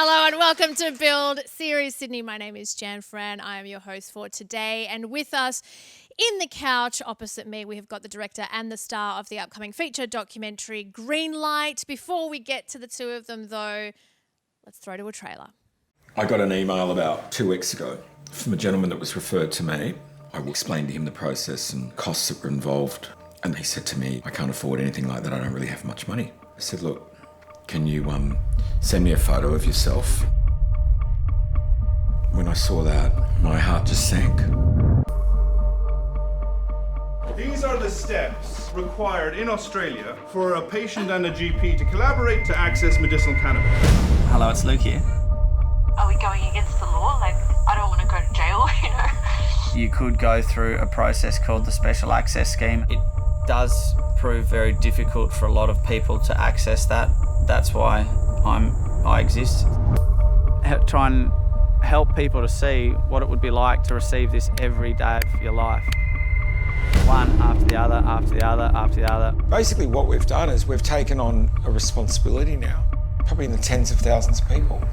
Hello and welcome to Build Series Sydney. My name is Jan Fran. I am your host for today. And with us in the couch opposite me, we have got the director and the star of the upcoming feature documentary, Greenlight. Before we get to the two of them, though, let's throw to a trailer. I got an email about 2 weeks ago from a gentleman that was referred to me. I explained to him the process and costs that were involved. And he said to me, I can't afford anything like that. I don't really have much money. I said, look, can you send me a photo of yourself? When I saw that, my heart just sank. These are the steps required in Australia for a patient and a GP to collaborate to access medicinal cannabis. Hello, it's Luke here. Are we going against the law? Like, I don't want to go to jail, you know? You could go through a process called the Special Access Scheme. It does prove very difficult for a lot of people to access that. That's why I exist. Try and help people to see what it would be like to receive this every day of your life. One after the other, after the other, after the other. Basically what we've done is we've taken on a responsibility now, probably in the tens of thousands of people.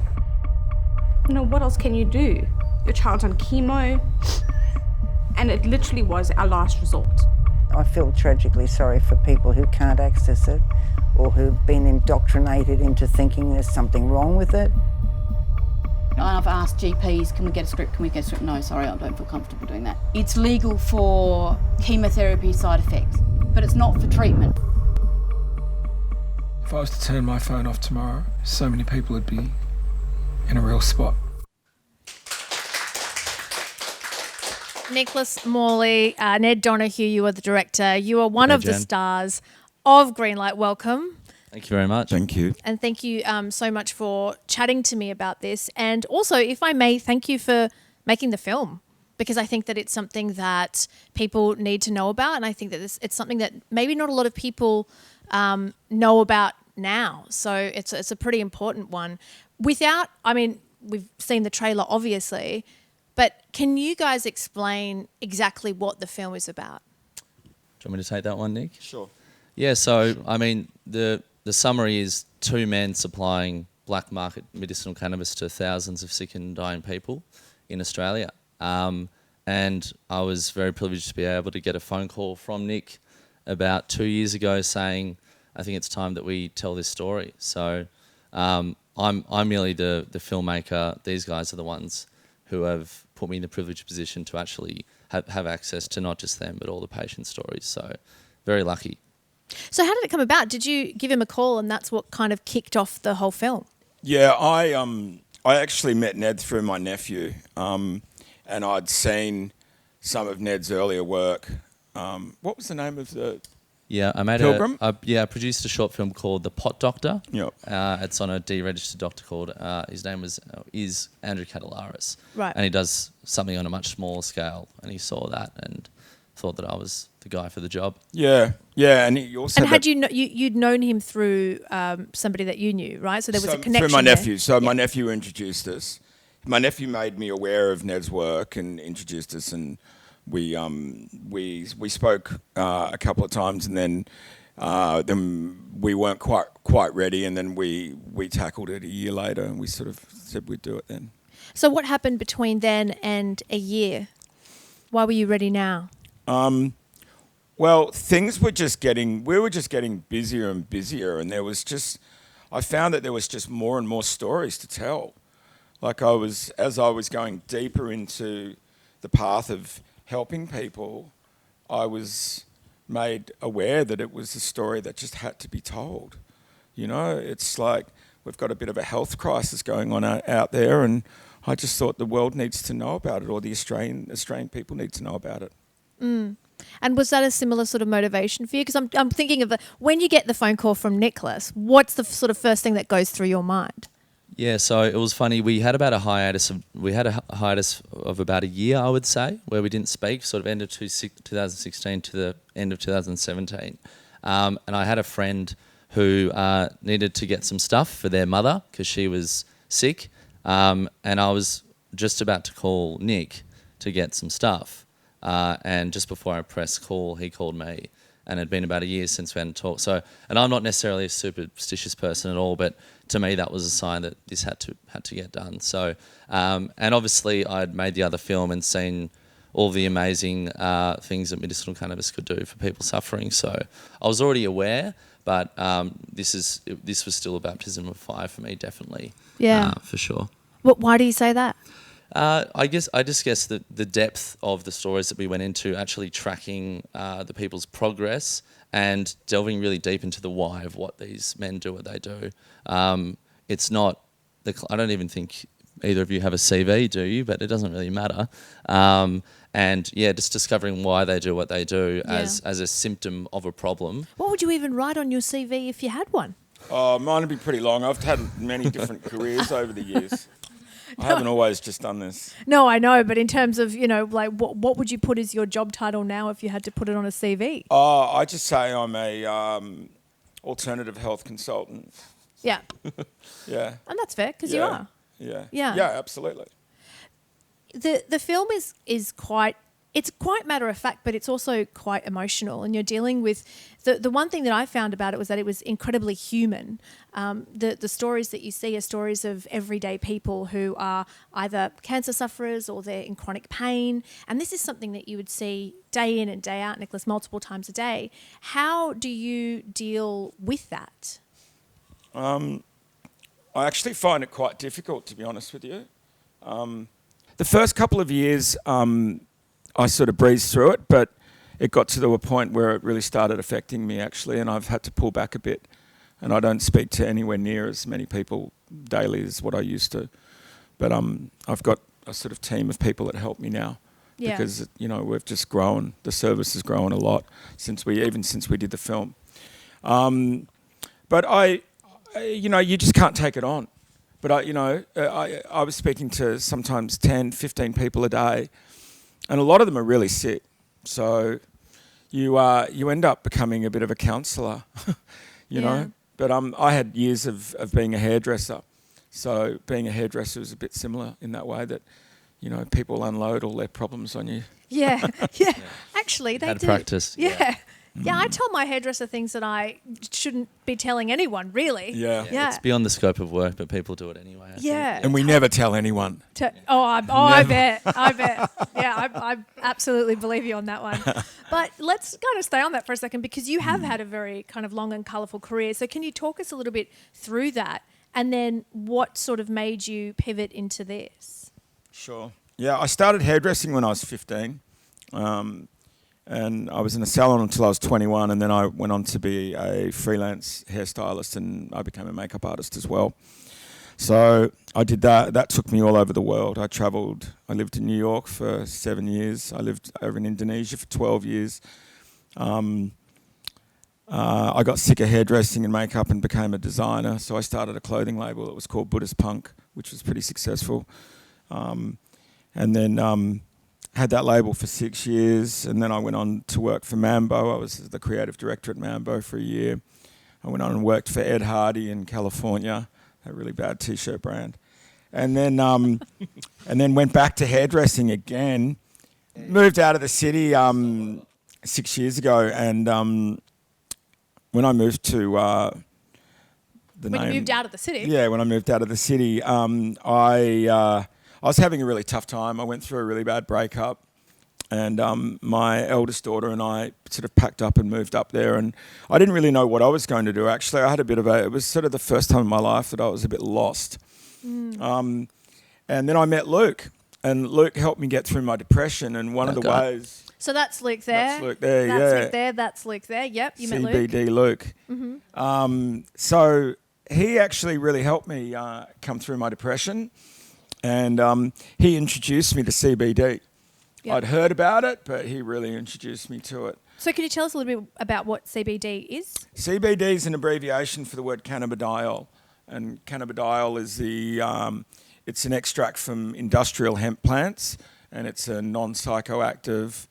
You know, what else can you do? Your child's on chemo, and it literally was our last resort. I feel tragically sorry for people who can't access it or who've been indoctrinated into thinking there's something wrong with it. I've asked GPs, can we get a script, can we get a script? No, sorry, I don't feel comfortable doing that. It's legal for chemotherapy side effects, but it's not for treatment. If I was to turn my phone off tomorrow, so many people would be in a real spot. Nicholas Morley, Ned Donohoe, you are the director. You are one of the stars of Greenlight. Welcome. Thank you very much. Thank you. And thank you so much for chatting to me about this. And also, if I may, thank you for making the film, because I think that it's something that people need to know about. And I think that it's something that maybe not a lot of people know about now. So it's a pretty important one. We've seen the trailer, obviously, but can you guys explain exactly what the film is about? Do you want me to take that one, Nick? Sure. Yeah, so, the summary is two men supplying black market medicinal cannabis to thousands of sick and dying people in Australia. And I was very privileged to be able to get a phone call from Nick about 2 years ago saying, I think it's time that we tell this story. So I'm merely the filmmaker. These guys are the ones who have put me in the privileged position to actually have access to not just them, but all the patient stories. So very lucky. So how did it come about? Did you give him a call and that's what kind of kicked off the whole film? Yeah, I actually met Ned through my nephew, and I'd seen some of Ned's earlier work. What was the name of the... Yeah, I made Pilgrim? I produced a short film called The Pot Doctor. Yep. It's on a deregistered doctor called, his name is Andrew Catalaris. Right. And he does something on a much smaller scale, and he saw that and thought that I was the guy for the job. Yeah, and he also... And you'd known him through somebody that you knew, right? So there was a connection through my nephew. there. So my nephew introduced us. My nephew made me aware of Ned's work and introduced us, and we spoke a couple of times, and then we weren't quite ready, and then we tackled it a year later, and we sort of said we'd do it then. So what happened between then and a year? Why were you ready now? Well, we were just getting busier and busier, and I found that there was just more and more stories to tell. Like as I was going deeper into the path of helping people, I was made aware that it was a story that just had to be told. You know, it's like we've got a bit of a health crisis going on out there, and I just thought the world needs to know about it, or the Australian people need to know about it. Mm. And was that a similar sort of motivation for you? Because I'm thinking of when you get the phone call from Nicholas, what's the sort of first thing that goes through your mind? Yeah, so it was funny. We had a hiatus of about a year, I would say, where we didn't speak, sort of end of 2016 to the end of 2017. And I had a friend who needed to get some stuff for their mother because she was sick. And I was just about to call Nick to get some stuff. And just before I pressed call, he called me and it had been about a year since we hadn't talked. So, and I'm not necessarily a superstitious person at all, but to me that was a sign that this had to get done. So, and obviously I'd made the other film and seen all the amazing things that medicinal cannabis could do for people suffering. So I was already aware, but this was still a baptism of fire for me, definitely. Yeah, for sure. Why do you say that? I just guess that the depth of the stories that we went into, actually tracking the people's progress and delving really deep into the why of what these men do what they do. It's not, I don't even think either of you have a CV, do you? But it doesn't really matter. And yeah, just discovering why they do what they do as a symptom of a problem. What would you even write on your CV if you had one? Oh, mine would be pretty long. I've had many different careers over the years. I haven't always just done this. No, I know, but in terms of, like what would you put as your job title now if you had to put it on a CV? Oh, I just say I'm a alternative health consultant. Yeah. Yeah. And that's fair, because you are. Yeah. Yeah. Yeah, absolutely. The film is quite matter of fact, but it's also quite emotional, and you're dealing with the one thing that I found about it was that it was incredibly human. The stories that you see are stories of everyday people who are either cancer sufferers or they're in chronic pain, and this is something that you would see day in and day out, Nicholas, multiple times a day. How do you deal with that? I actually find it quite difficult, to be honest with you. The first couple of years, I sort of breezed through it, but it got to a point where it really started affecting me, actually, and I've had to pull back a bit. And I don't speak to anywhere near as many people daily as what I used to. But I've got a sort of team of people that help me now. Yeah. Because, we've just grown. The service has grown a lot since we did the film. But you just can't take it on. But I was speaking to sometimes 10, 15 people a day, and a lot of them are really sick. So you end up becoming a bit of a counsellor, you know. But I had years of being a hairdresser. So being a hairdresser is a bit similar in that way that, people unload all their problems on you. Yeah. Actually, they Had do. practice. Yeah. Yeah, I tell my hairdresser things that I shouldn't be telling anyone, really. Yeah. It's beyond the scope of work, but people do it anyway. I think. And we never tell anyone. I bet. Yeah, I absolutely believe you on that one. But let's kind of stay on that for a second, because you have had a very kind of long and colourful career. So can you talk us a little bit through that, and then what sort of made you pivot into this? Sure. Yeah, I started hairdressing when I was 15. And I was in a salon until I was 21, and then I went on to be a freelance hairstylist, and I became a makeup artist as well. So I did that. That took me all over the world. I travelled. I lived in New York for 7 years. I lived over in Indonesia for 12 years. I got sick of hairdressing and makeup and became a designer. So I started a clothing label that was called Buddhist Punk, which was pretty successful. And then had that label for 6 years, and then I went on to work for Mambo. I was the creative director at Mambo for a year. I went on and worked for Ed Hardy in California, a really bad t-shirt brand. And then went back to hairdressing again. Moved out of the city 6 years ago, and when I moved to When you moved out of the city? Yeah, when I moved out of the city, I was having a really tough time. I went through a really bad breakup, and my eldest daughter and I sort of packed up and moved up there, and I didn't really know what I was going to do. Actually, I had it was sort of the first time in my life that I was a bit lost. And then I met Luke, and Luke helped me get through my depression, and one of the ways... So that's Luke there. That's Luke there, That's Luke there. That's Luke there. Yep, you met Luke. CBD Luke. Mm-hmm. So he actually really helped me come through my depression. And he introduced me to CBD. Yep. I'd heard about it, but he really introduced me to it. So can you tell us a little bit about what CBD is? CBD is an abbreviation for the word cannabidiol. And cannabidiol is it's an extract from industrial hemp plants, and it's a non-psychoactive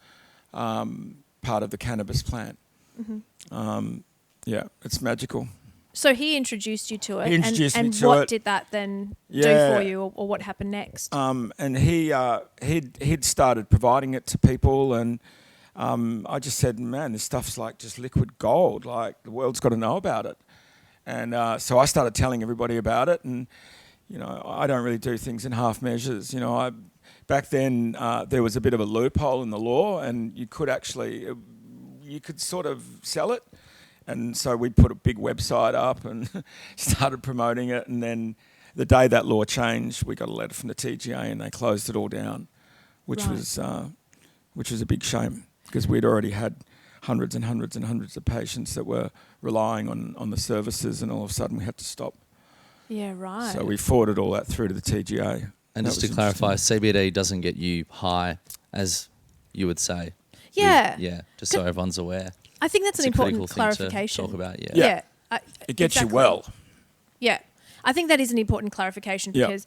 part of the cannabis plant. Mm-hmm. It's magical. So he introduced you to it. He introduced me to it. And what did that then do for you, or what happened next? And he'd started providing it to people, and I just said, man, this stuff's like just liquid gold. Like, the world's got to know about it. And so I started telling everybody about it. And, you know, I don't really do things in half measures. You know, back then there was a bit of a loophole in the law, and you could actually, you could sort of sell it. And so we put a big website up and started promoting it. And then the day that law changed, we got a letter from the TGA and they closed it all down, which was a big shame, because we'd already had hundreds and hundreds and hundreds of patients that were relying on the services, and all of a sudden we had to stop. Yeah, right. So we forwarded all that through to the TGA. And just to clarify, CBD doesn't get you high, as you would say. Yeah. Just so everyone's aware. I think that's an It's a important critical thing to clarification. talk about, Yeah. It gets exactly. you well. Yeah. I think that is an important clarification, because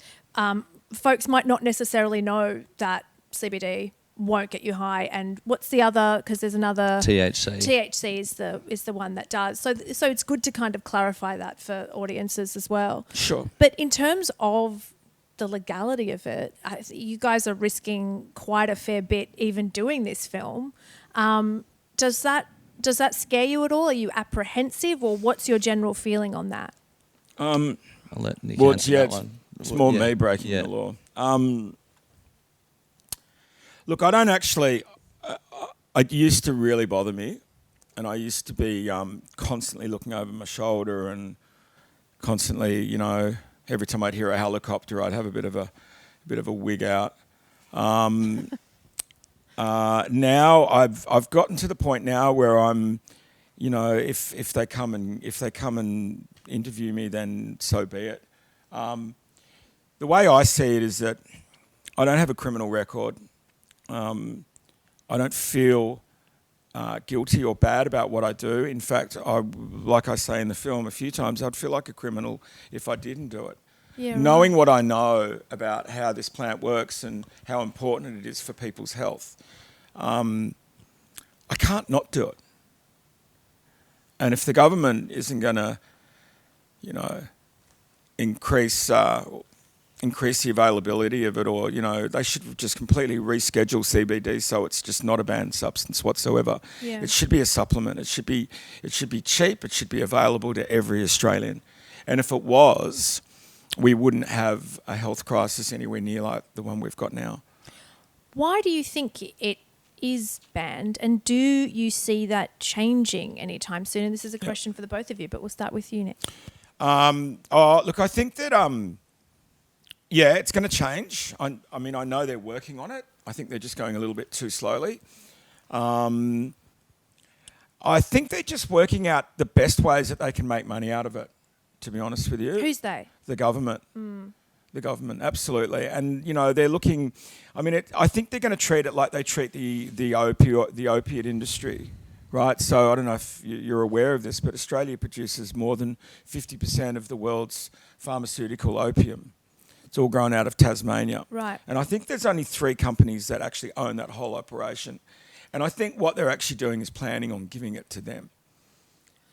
folks might not necessarily know that CBD won't get you high. And what's the other? Because there's another... THC. THC is the one that does. So it's good to kind of clarify that for audiences as well. Sure. But in terms of the legality of it, you guys are risking quite a fair bit even doing this film. Does that scare you at all? Are you apprehensive, or what's your general feeling on that? I'll let Nick Well, answer that one. it's more me breaking the law. Look, I don't actually... it used to really bother me, and I used to be constantly looking over my shoulder and constantly, you know, every time I'd hear a helicopter, I'd have a bit of a wig out. Now I've gotten to the point now where I'm, you know, if they come and interview me, then so be it. The way I see it is that I don't have a criminal record. I don't feel guilty or bad about what I do. In fact, like I say in the film a few times, I'd feel like a criminal if I didn't do it. Yeah, Knowing what I know about how this plant works and how important it is for people's health, I can't not do it. And if the government isn't going to, you know, increase the availability of it, or, you know, they should just completely reschedule CBD so it's just not a banned substance whatsoever. Yeah. It should be a supplement. It should be cheap. It should be available to every Australian. And if it was, we wouldn't have a health crisis anywhere near like the one we've got now. Why do you think it is banned, and do you see that changing anytime soon? And this is a question for the both of you, but we'll start with you, Nick. Look, I think that, it's going to change. I mean, I know they're working on it. I think they're just going a little bit too slowly. I think they're just working out the best ways that they can make money out of it, to be honest with you. Who's they? The government. The government, absolutely. And, you know, they're looking... I mean, I think they're going to treat it like they treat the opiate industry, right? So I don't know if you're aware of this, but Australia produces more than 50% of the world's pharmaceutical opium. It's all grown out of Tasmania. Right. And I think there's only 3 companies that actually own that whole operation. And I think what they're actually doing is planning on giving it to them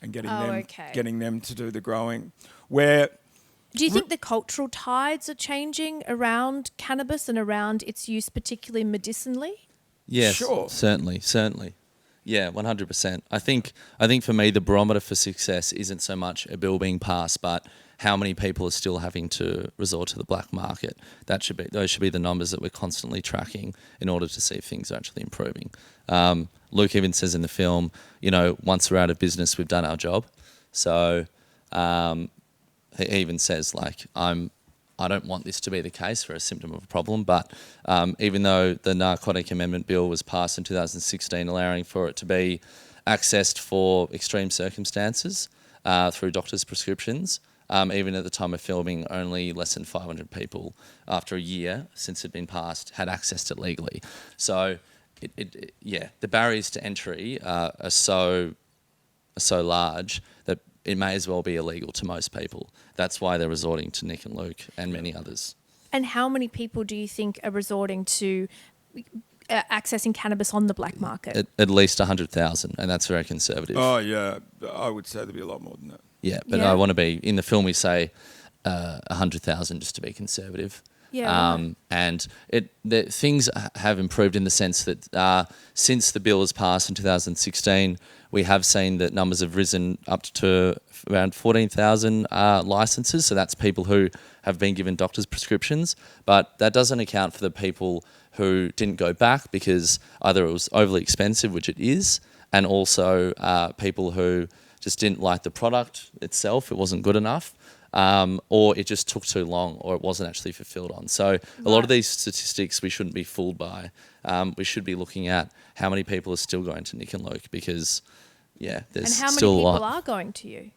and getting them to do the growing. Do you think the cultural tides are changing around cannabis and around its use, particularly medicinally? Yes, sure. Certainly. Yeah, 100%. I think for me, the barometer for success isn't so much a bill being passed, but how many people are still having to resort to the black market. Those should be the numbers that we're constantly tracking in order to see if things are actually improving. Luke even says in the film, you know, once we're out of business, we've done our job. So he even says, like, I don't want this to be the case for a symptom of a problem, but even though the Narcotic Amendment Bill was passed in 2016, allowing for it to be accessed for extreme circumstances through doctors' prescriptions, even at the time of filming, only less than 500 people, after a year since it had been passed, had accessed it legally. So, the barriers to entry are so large that it may as well be illegal to most people. That's why they're resorting to Nick and Luke and many others. And how many people do you think are resorting to accessing cannabis on the black market? At least 100,000, and that's very conservative. Oh, yeah. I would say there'd be a lot more than that. Yeah, but I want to be... In the film, we say 100,000 just to be conservative. Yeah, And things have improved in the sense that since the bill was passed in 2016, we have seen that numbers have risen up to around 14,000 licenses. So that's people who have been given doctor's prescriptions. But that doesn't account for the people who didn't go back because either it was overly expensive, which it is, and also people who just didn't like the product itself. It wasn't good enough. Or it just took too long, or it wasn't actually fulfilled on. So a lot of these statistics we shouldn't be fooled by. We should be looking at how many people are still going to Nick and Luke because, there's and how many still a people lot. are going to you?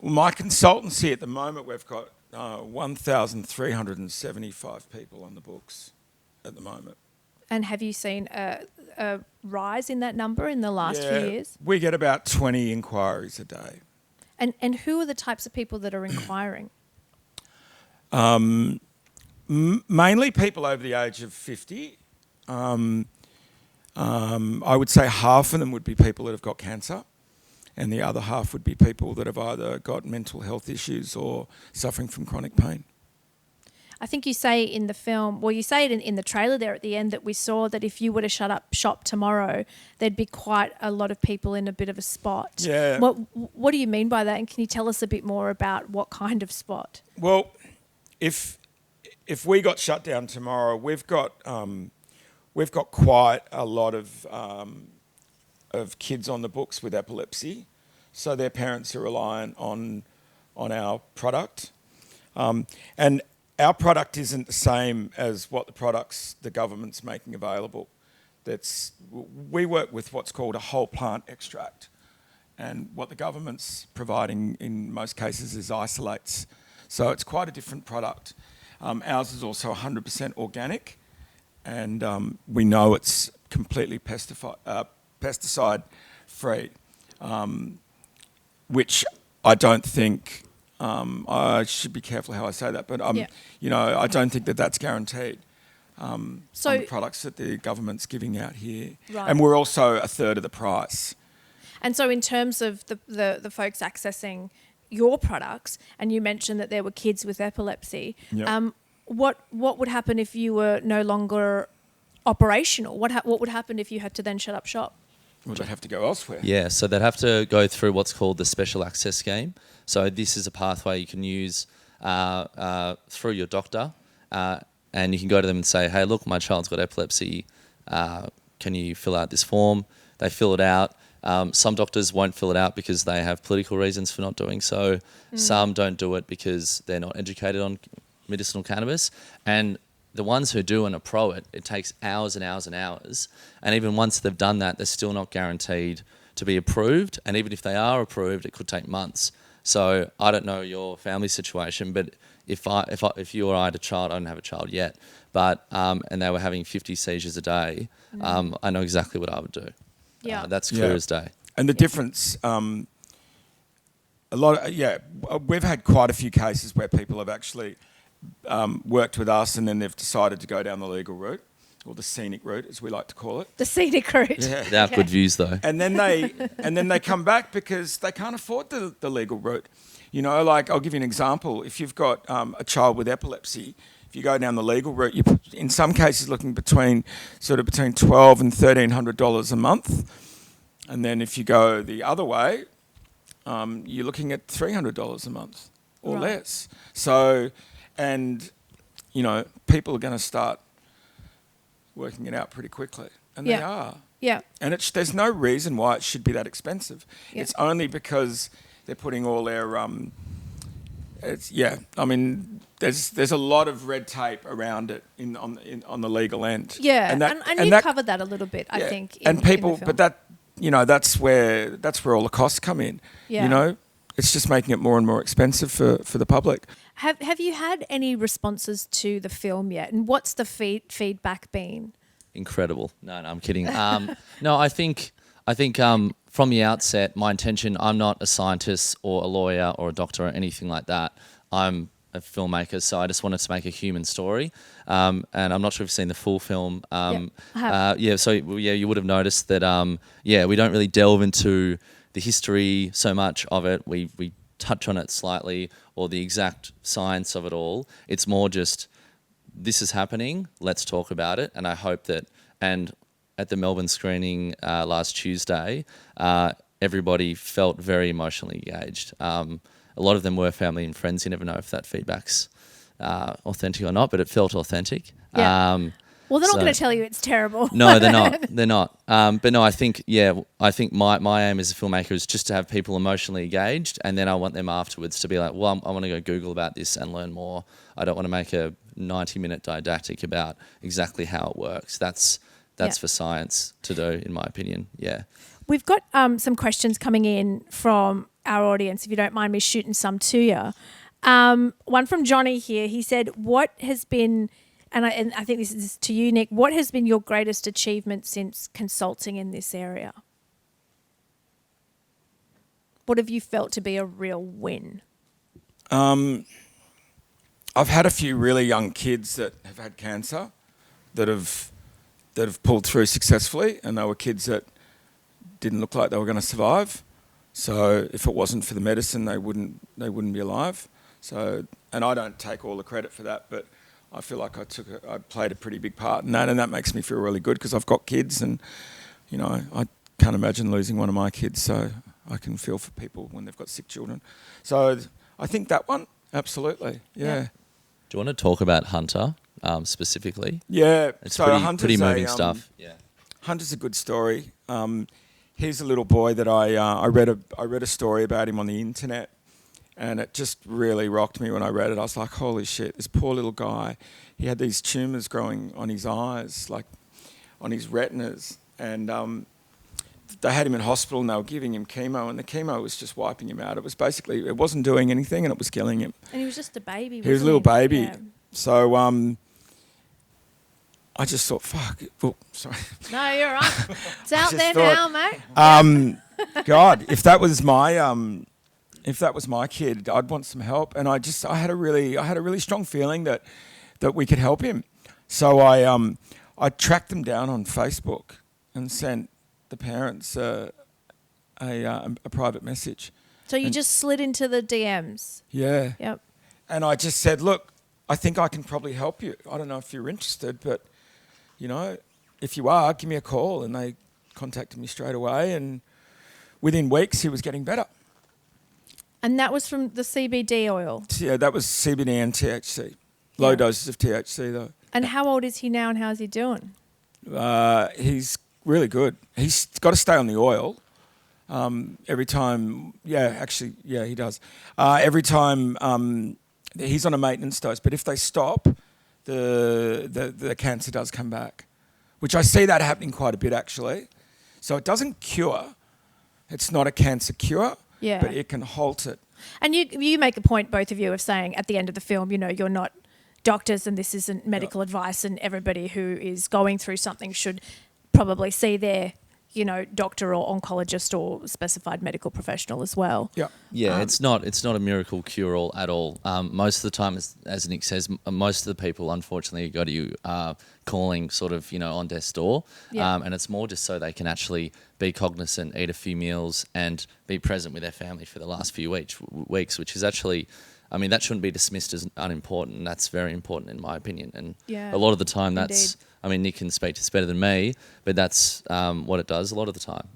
Well, my consultancy at the moment, we've got 1,375 people on the books at the moment. And have you seen a rise in that number in the last few years? We get about 20 inquiries a day. And who are the types of people that are inquiring? Mainly people over the age of 50. I would say half of them would be people that have got cancer, and the other half would be people that have either got mental health issues or suffering from chronic pain. I think you say in the film, well, you say it in the trailer there at the end, that we saw that if you were to shut up shop tomorrow, there'd be quite a lot of people in a bit of a spot. Yeah. What do you mean by that? And can you tell us a bit more about what kind of spot? Well, if we got shut down tomorrow, we've got quite a lot of kids on the books with epilepsy, so their parents are reliant on our product, and our product isn't the same as what the products the government's making available. We work with what's called a whole plant extract, and what the government's providing in most cases is isolates. So it's quite a different product. Ours is also 100% organic, and we know it's completely pesticide-free, which I don't think... I should be careful how I say that, but I don't think that that's guaranteed on the products that the government's giving out here. Right. And we're also a third of the price. And so in terms of the folks accessing your products, and you mentioned that there were kids with epilepsy, what would happen if you were no longer operational? What would happen if you had to then shut up shop? Well, they'd have to go elsewhere. Yeah, so they'd have to go through what's called the special access scheme. So this is a pathway you can use through your doctor, and you can go to them and say, hey, look, my child's got epilepsy. Can you fill out this form? They fill it out. Some doctors won't fill it out because they have political reasons for not doing so. Some don't do it because they're not educated on medicinal cannabis. And the ones who do and are pro it takes hours and hours and hours. And even once they've done that, they're still not guaranteed to be approved. And even if they are approved, it could take months. So I don't know your family situation, but if you or I had a child, I don't have a child yet, but and they were having 50 seizures a day, I know exactly what I would do. Yeah, that's clear as day. And the difference, we've had quite a few cases where people have actually worked with us and then they've decided to go down the legal route, or the scenic route, as we like to call it. The scenic route. Yeah. They have good views, though. And then they come back because they can't afford the legal route. You know, like I'll give you an example. If you've got a child with epilepsy, if you go down the legal route, you're in some cases looking between $1,200 and $1,300 a month. And then if you go the other way, you're looking at $300 a month or less. So, and you know, people are going to start working it out pretty quickly, and they are. Yeah. And there's no reason why it should be that expensive. Yeah. It's only because they're putting all their I mean, there's a lot of red tape around it on the legal end. Yeah, and you covered that a little bit, I think. In the film. But that, you know, that's where all the costs come in. Yeah. You know, it's just making it more and more expensive for the public. Have you had any responses to the film yet? And what's the feedback been? Incredible. No, I'm kidding. No, I think from the outset, my intention, I'm not a scientist or a lawyer or a doctor or anything like that. I'm a filmmaker, so I just wanted to make a human story. And I'm not sure if you've seen the full film. I have. So you would have noticed that, we don't really delve into the history so much of it. We touch on it slightly, or the exact science of it all. It's more just this is happening. Let's talk about it. And I hope that, and at the Melbourne screening last Tuesday, everybody felt very emotionally engaged. A lot of them were family and friends. You never know if that feedback's authentic or not, but it felt authentic. Yeah. Well, they're not going to tell you it's terrible. No, they're not. They're not. But no, I think my aim as a filmmaker is just to have people emotionally engaged, and then I want them afterwards to be like, well, I want to go Google about this and learn more. I don't want to make a 90-minute didactic about exactly how it works. That's for science to do, in my opinion. Yeah. We've got some questions coming in from our audience, if you don't mind me shooting some to you. One from Johnny here. He said, what has been, and I think this is to you, Nick, what has been your greatest achievement since consulting in this area? What have you felt to be a real win? I've had a few really young kids that have had cancer that have pulled through successfully, and they were kids that didn't look like they were going to survive. So if it wasn't for the medicine, they wouldn't be alive. So, and I don't take all the credit for that, but I feel like I played a pretty big part in that, and that makes me feel really good because I've got kids, and I can't imagine losing one of my kids, so I can feel for people when they've got sick children. So I think that one, absolutely, yeah. Do you want to talk about Hunter specifically? Yeah, it's so pretty moving stuff. Yeah, Hunter's a good story. He's a little boy that I read a story about him on the internet, and it just really rocked me when I read it. I was like, holy shit, this poor little guy. He had these tumours growing on his eyes, like on his retinas, and they had him in hospital and they were giving him chemo, and the chemo was just wiping him out. It wasn't doing anything, and it was killing him. And he was just a baby. He was a little baby. Yeah. So I just thought, fuck. Oh, sorry. No, you're right. It's out there now, mate. God, if that was my kid, I'd want some help. And I had a really strong feeling that we could help him. So I tracked them down on Facebook and sent the parents a private message. So you just slid into the DMs. Yeah. Yep. And I just said, look, I think I can probably help you. I don't know if you're interested, but if you are, give me a call. And they contacted me straight away, and within weeks he was getting better. And that was from the CBD oil? Yeah, that was CBD and THC. Low doses of THC though. And how old is he now, and how's he doing? He's really good. He's got to stay on the oil every time. Yeah, actually, yeah, he does. Every time he's on a maintenance dose, but if they stop, the cancer does come back, which I see that happening quite a bit actually. So it doesn't cure. It's not a cancer cure, but it can halt it. And you make a point, both of you, of saying at the end of the film, you're not doctors and this isn't medical advice, and everybody who is going through something should probably see their doctor or oncologist or specified medical professional as well. Yeah. Yeah, it's not a miracle cure-all at all. Most of the time, as Nick says, most of the people, unfortunately, go to you calling sort of, on death's door. Yeah. And it's more just so they can actually be cognizant, eat a few meals, and be present with their family for the last few weeks, which is actually... that shouldn't be dismissed as unimportant. That's very important in my opinion. And a lot of the time that's... Indeed. Nick can speak to this better than me, but that's what it does a lot of the time.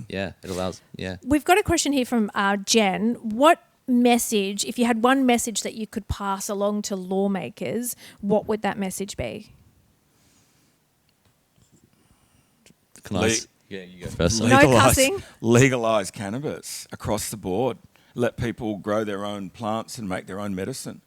It allows... Yeah. We've got a question here from Jen. What message, if you had one message that you could pass along to lawmakers, what would that message be? Yeah, you go first. No cussing. Legalise cannabis across the board. Let people grow their own plants and make their own medicine.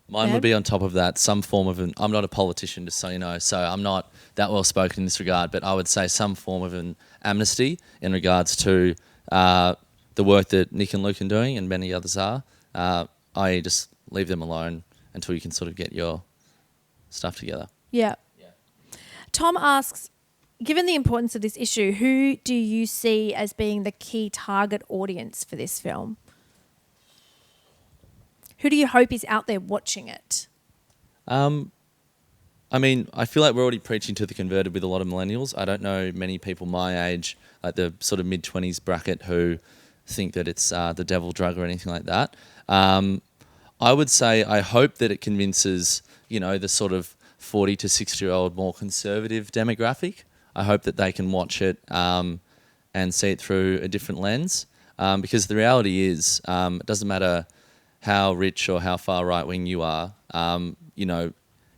Mine would be on top of that, some form of I'm not a politician, just so you know, so I'm not that well spoken in this regard, but I would say some form of an amnesty in regards to the work that Nick and Luke are doing and many others are, i.e. just leave them alone until you can sort of get your stuff together. Yeah. Tom asks, given the importance of this issue, who do you see as being the key target audience for this film? Who do you hope is out there watching it? I feel like we're already preaching to the converted with a lot of millennials. I don't know many people my age, like the sort of mid-20s bracket, who think that it's the devil drug or anything like that. I would say I hope that it convinces, the sort of 40 to 60-year-old more conservative demographic. I hope that they can watch it and see it through a different lens. Because the reality is, it doesn't matter how rich or how far right-wing you are,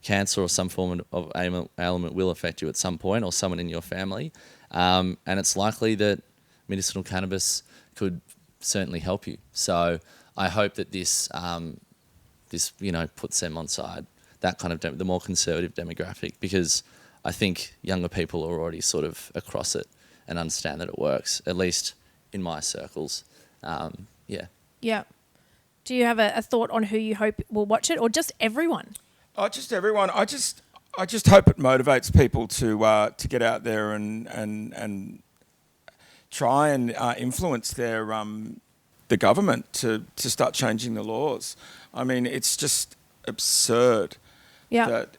cancer or some form of ailment will affect you at some point, or someone in your family. And it's likely that medicinal cannabis could certainly help you. So I hope that this puts them on side, that kind of the more conservative demographic, because I think younger people are already sort of across it and understand that it works, at least in my circles. Yeah. Do you have a thought on who you hope will watch it, or just everyone? Oh, just everyone. I just hope it motivates people to get out there and try and influence the government to start changing the laws. I mean, it's just absurd that,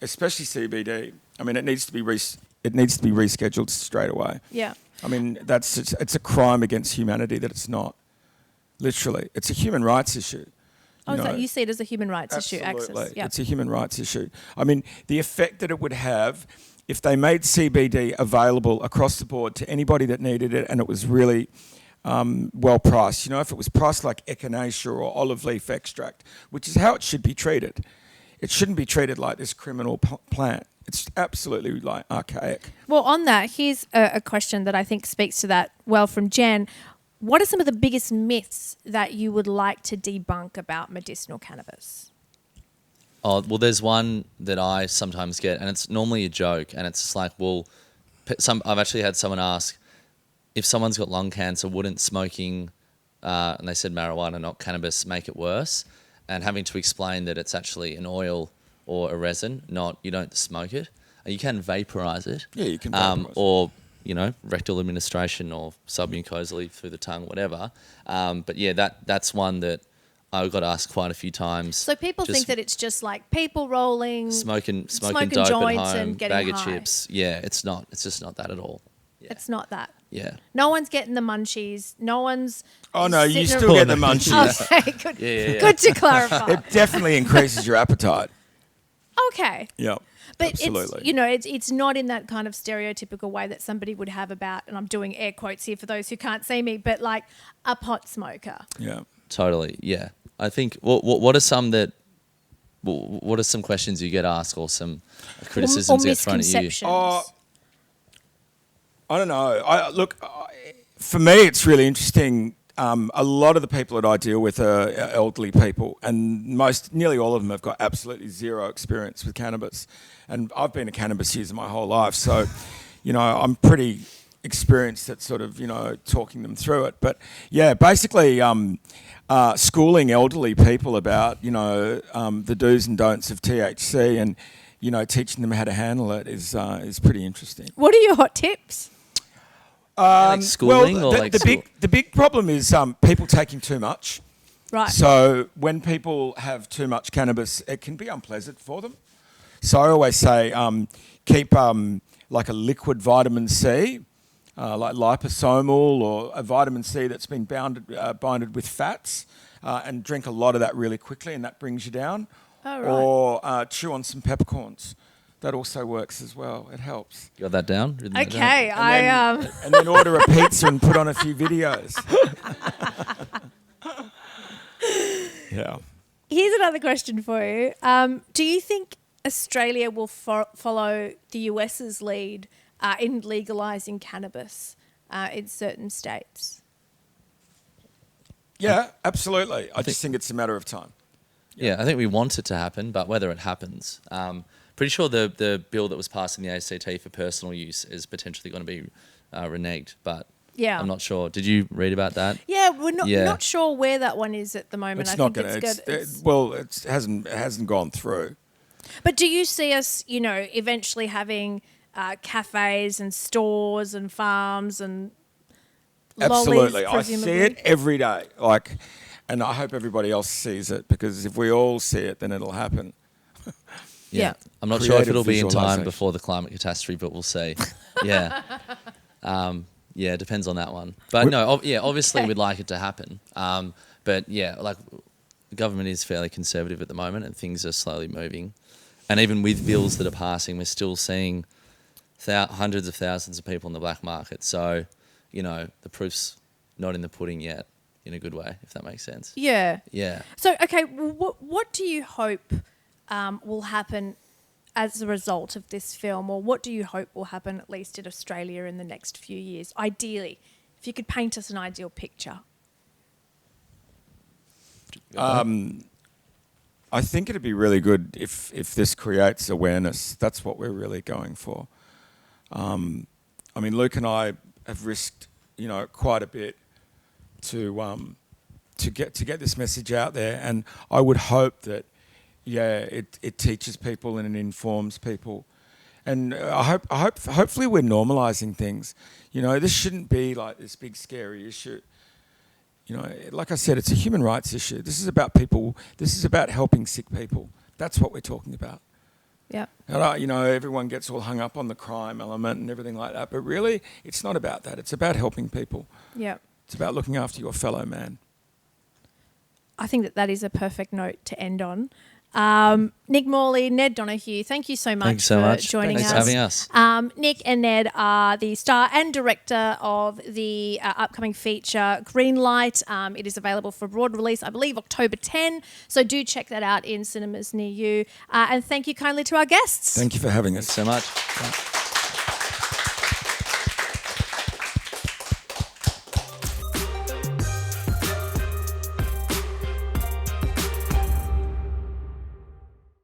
especially CBD. I mean, it needs to be rescheduled straight away. Yeah. I mean, it's a crime against humanity that it's not. Literally, it's a human rights issue. You see it as a human rights issue, access. Absolutely, it's a human rights issue. I mean, the effect that it would have if they made CBD available across the board to anybody that needed it, and it was really well priced. If it was priced like echinacea or olive leaf extract, which is how it should be treated. It shouldn't be treated like this criminal plant. It's absolutely archaic. Well, on that, here's a question that I think speaks to that well from Jan. What are some of the biggest myths that you would like to debunk about medicinal cannabis? Oh, well, there's one that I sometimes get, and it's normally a joke, and it's like, I've actually had someone ask, if someone's got lung cancer, wouldn't smoking, and they said marijuana, not cannabis, make it worse? And having to explain that it's actually an oil or a resin, you don't smoke it. You can vaporize it. Yeah, you can vaporize it. Or, rectal administration or submucosally through the tongue, whatever. But yeah, that's one that I got asked quite a few times. So people think that it's just like people rolling, smoking dope joints at home, and getting bag high. of chips. Yeah, it's not. It's just not that at all. Yeah. It's not that. Yeah. No one's getting the munchies. No one's. Oh no, you still get the munchies. Okay, good. Yeah. Good to clarify. It definitely increases your appetite. Okay. Yeah. But absolutely. it's not in that kind of stereotypical way that somebody would have about, and I'm doing air quotes here for those who can't see me, but like a pot smoker. Yeah. Totally. Yeah. I think. What are some that? What are some questions you get asked, or some criticisms or get thrown at you? misconceptions? I don't know. For me, it's really interesting. A lot of the people that I deal with are elderly people, and nearly all of them have got absolutely zero experience with cannabis. And I've been a cannabis user my whole life, so, I'm pretty experienced at sort of, talking them through it. But yeah, basically, schooling elderly people about, the do's and don'ts of THC and, teaching them how to handle it is pretty interesting. What are your hot tips? Like schooling the big problem is people taking too much. Right. So when people have too much cannabis, it can be unpleasant for them. So I always say keep like a liquid vitamin C, like liposomal or a vitamin C that's been binded with fats, and drink a lot of that really quickly, and that brings you down. Oh, right. Or chew on some peppercorns. That also works as well. It helps. You got that down? Written that Okay, down? And then order a pizza and put on a few videos. Yeah. Here's another question for you. Do you think Australia will follow the US's lead in legalising cannabis in certain states? Yeah, absolutely. I just think it's a matter of time. Yeah, I think we want it to happen, but whether it happens, pretty sure the bill that was passed in the ACT for personal use is potentially going to be reneged, but Yeah. I'm not sure. Did you read about that? Yeah, we're not sure where that one is at the moment. It's I not think going it's to. good. Well, it hasn't gone through. But do you see us, eventually having cafes and stores and farms and Absolutely, lollies, I see presumably? it every day. And I hope everybody else sees it, because if we all see it, then it'll happen. Yeah. I'm not sure if Creative it'll be in time visualisation. before the climate catastrophe, but we'll see. Yeah. Yeah, it depends on that one. But no, obviously we'd like it to happen. But yeah, the government is fairly conservative at the moment, and things are slowly moving. And even with bills that are passing, we're still seeing hundreds of thousands of people in the black market. So, you know, the proof's not in the pudding yet, in a good way, if that makes sense. Yeah. Yeah. So, okay, what do you hope will happen as a result of this film, or what do you hope will happen at least in Australia in the next few years? Ideally, if you could paint us an ideal picture. I think it'd be really good if this creates awareness. That's what we're really going for. I mean, Luke and I have risked, you know, quite a bit to get this message out there, and I would hope that, it teaches people and it informs people, and hopefully we're normalising things. You know, this shouldn't be like this big scary issue. You know, like I said, it's a human rights issue. This is about people. This is about helping sick people. That's what we're talking about. Yeah. And, you know, everyone gets all hung up on the crime element and everything like that, but really, it's not about that. It's about helping people. Yeah. It's about looking after your fellow man. I think that is a perfect note to end on. Nick Morley, Ned Donohoe, thank you so much for joining us. Thanks for having us. Nick and Ned are the star and director of the upcoming feature Greenlight. It is available for broad release, I believe, October 10. So do check that out in cinemas near you. And thank you kindly to our guests. Thank you for having us. Thanks so much.